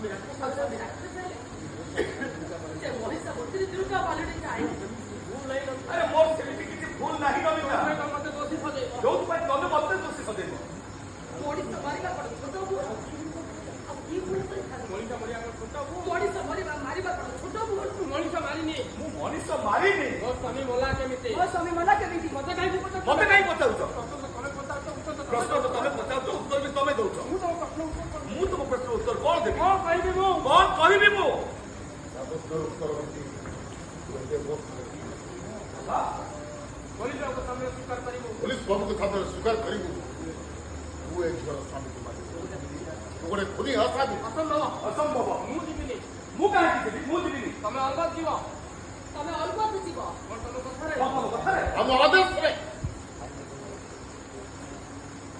अरे मोर सेमिति किसी भूल नहीं कविता मते दोषी सजे जो तुम तने मते दोषी सदैव मोड़ी से मारिबा पड़ छोटो बु अब की भूल करे मनीषा मरिया छोटा बु मोड़ी से मारिबा पड़ छोटो बु मनीषा मारिनी मु मनीषा मारिनी ओ स्वामी मोला केमिते ओ स्वामी मना के दी मते काई पता मते नहीं पचाउछ प्रश्न तो तमे प्रश्न तो तमे पता पचाउछ उत्तर भी तमे दउछ मु तो प्रश्न मु तुम प्रश्न उत्तर कोन देबी कोन कहबी मु कोन कहबी मु मनीषा को सामने स्वीकार करिबो पुलिस बाबू के सामने स्वीकार करिबो वो एक जन स्वामी के मारे तो गोटे खुली असाधु असंभव मु दिबिनी मु काहे देबी मु देबी तमे अलगत जीव तमे अलगत जीव तमे कथारे बाबा कथारे हम आदेश रे